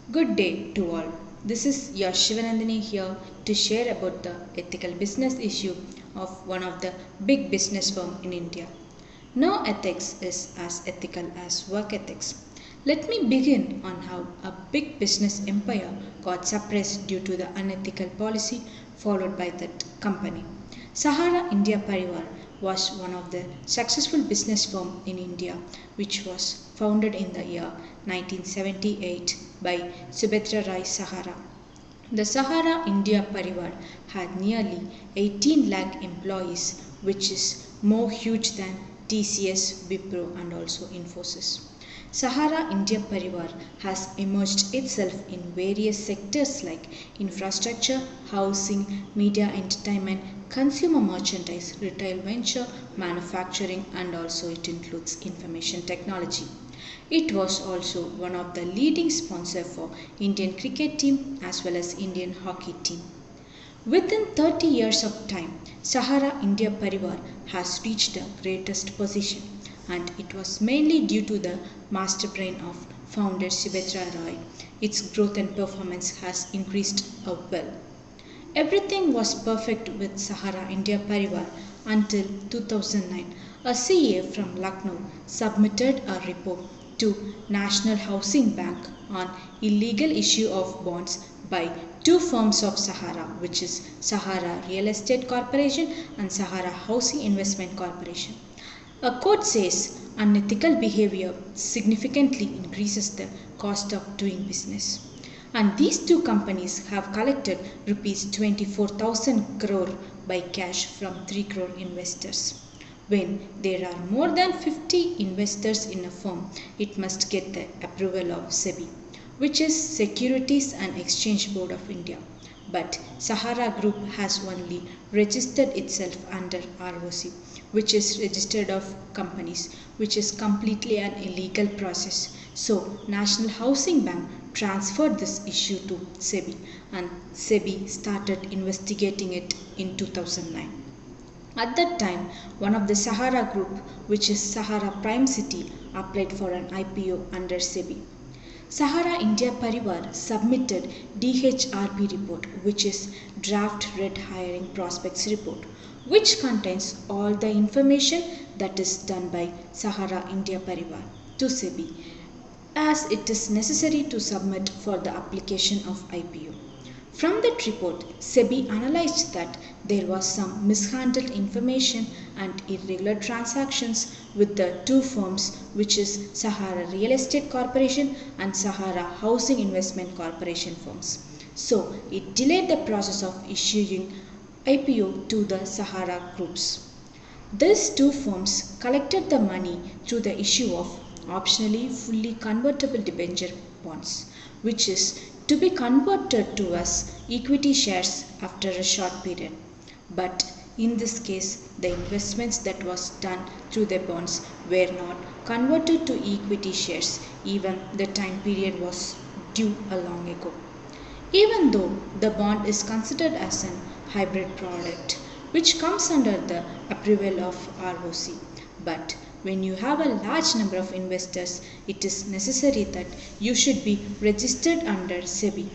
Good day to all. This is your SIVANANDHINI here to share about the ethical business issue of one of the big business firm in India. No ethics is as ethical as work ethics. Let me begin on how a big business empire got suppressed due to the unethical policy followed by that company. Sahara India Parivar was one of the successful business firm in India which was founded in the year 1978 by Subhadra Rai Sahara. The Sahara India Parivar had nearly 18 lakh employees, which is more huge than TCS, Wipro and also Infosys. Sahara India Parivar has emerged itself in various sectors like infrastructure, housing, media entertainment, consumer merchandise, retail venture, manufacturing and also it includes information technology. It was also one of the leading sponsors for Indian cricket team as well as Indian hockey team. Within 30 years of time, Sahara India Parivar has reached the greatest position and it was mainly due to the master brain of founder Subhadra Rai. Its growth and performance has increased well. Everything was perfect with Sahara India Parivar until 2009. A CA from Lucknow submitted a report to National Housing Bank on illegal issue of bonds by two firms of Sahara, which is Sahara Real Estate Corporation and Sahara Housing Investment Corporation. A court says unethical behavior significantly increases the cost of doing business. And these two companies have collected rupees 24,000 crore by cash from 3 crore investors. When there are more than 50 investors in a firm, it must get the approval of SEBI, which is Securities and Exchange Board of India. But Sahara Group has only registered itself under ROC, which is Registered of Companies, which is completely an illegal process. So National Housing Bank transferred this issue to SEBI and SEBI started investigating it in 2009. At that time, one of the Sahara Group, which is Sahara Prime City, applied for an IPO under SEBI. Sahara India Parivar submitted DHRP report, which is Draft Red Hiring Prospects report, which contains all the information that is done by Sahara India Parivar to SEBI, as it is necessary to submit for the application of IPO. From that report, SEBI analyzed that there was some mishandled information and irregular transactions with the two firms, which is Sahara Real Estate Corporation and Sahara Housing Investment Corporation firms. So it delayed the process of issuing IPO to the Sahara groups. These two firms collected the money through the issue of optionally fully convertible debenture bonds, which is to be converted to as equity shares after a short period. But in this case, the investments that was done through the bonds were not converted to equity shares, even the time period was due a long ago. Even though the bond is considered as an hybrid product, which comes under the approval of ROC, but when you have a large number of investors, it is necessary that you should be registered under SEBI.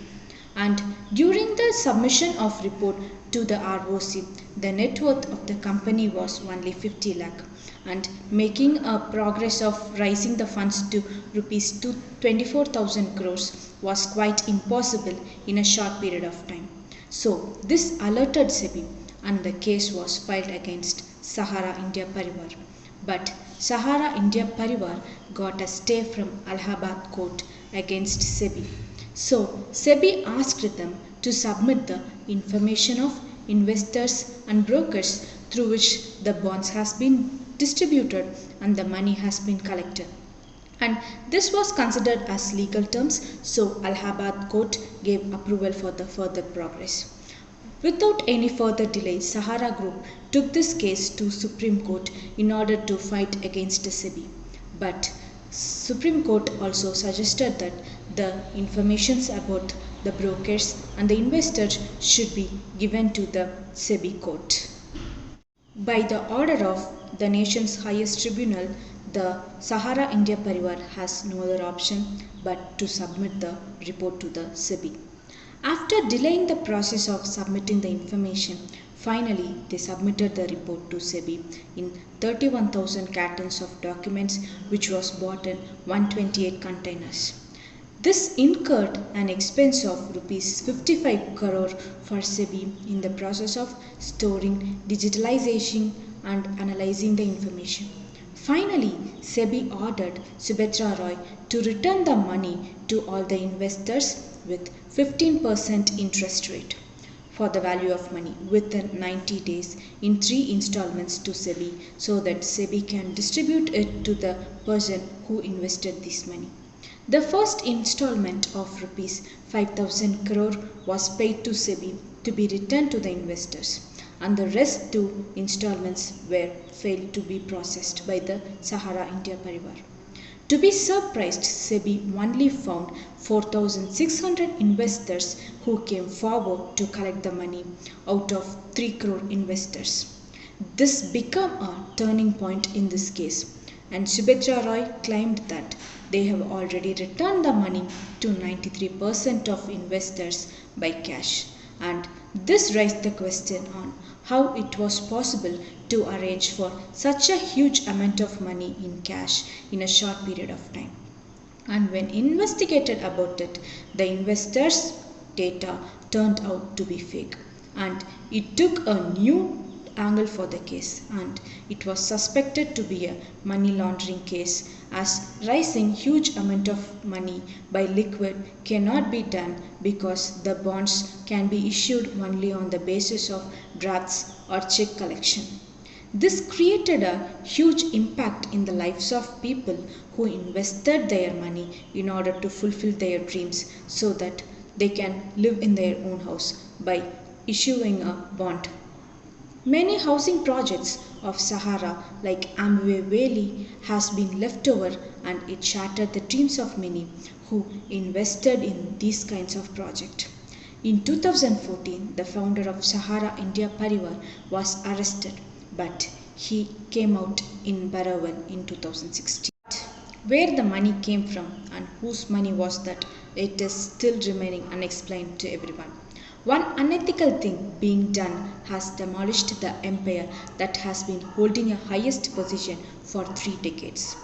And during the submission of report to the ROC, the net worth of the company was only 50 lakh and making a progress of raising the funds to rupees 24,000 crores was quite impossible in a short period of time. So this alerted SEBI and the case was filed against Sahara India Parivar. But Sahara India Parivar got a stay from Allahabad court against SEBI. So SEBI asked them to submit the information of investors and brokers through which the bonds has been distributed and the money has been collected. And this was considered as legal terms, so Allahabad court gave approval for the further progress. Without any further delay, Sahara Group took this case to Supreme Court in order to fight against the SEBI. But Supreme Court also suggested that the informations about the brokers and the investors should be given to the SEBI court. By the order of the nation's highest tribunal, the Sahara India Parivar has no other option but to submit the report to the SEBI. After delaying the process of submitting the information, finally they submitted the report to SEBI in 31,000 cartons of documents, which was bought in 128 containers. This incurred an expense of rupees 55 crore for SEBI in the process of storing, digitalization and analyzing the information. Finally, SEBI ordered Subhatra Roy to return the money to all the investors with 15% interest rate for the value of money within 90 days in 3 installments to SEBI, so that SEBI can distribute it to the person who invested this money. The first installment of rupees 5,000 crore was paid to SEBI to be returned to the investors, and the rest 2 installments were failed to be processed by the Sahara India Parivar. To be surprised, SEBI only found 4,600 investors who came forward to collect the money out of 3 crore investors. This became a turning point in this case, and Subhatra Roy claimed that they have already returned the money to 93% of investors by cash, and this raised the question on how it was possible to arrange for such a huge amount of money in cash in a short period of time. And when investigated about it, the investors' data turned out to be fake, and it took a new angle for the case, and it was suspected to be a money laundering case, as raising huge amount of money by liquid cannot be done because the bonds can be issued only on the basis of drafts or check collection. This created a huge impact in the lives of people who invested their money in order to fulfill their dreams, so that they can live in their own house by issuing a bond. Many housing projects of Sahara like Amway Valley has been left over, and it shattered the dreams of many who invested in these kinds of projects. In 2014, the founder of Sahara India Parivar was arrested, but he came out in Barawan in 2016. Where the money came from and whose money was that, it is still remaining unexplained to everyone. One unethical thing being done has demolished the empire that has been holding a highest position for 3 decades.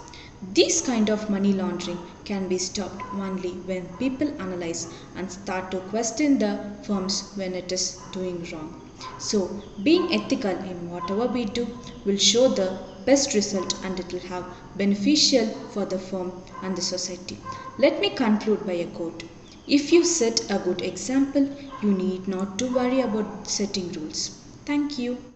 This kind of money laundering can be stopped only when people analyze and start to question the firms when it is doing wrong. So, being ethical in whatever we do will show the best result, and it will have beneficial for the firm and the society. Let me conclude by a quote. If you set a good example, you need not to worry about setting rules. Thank you.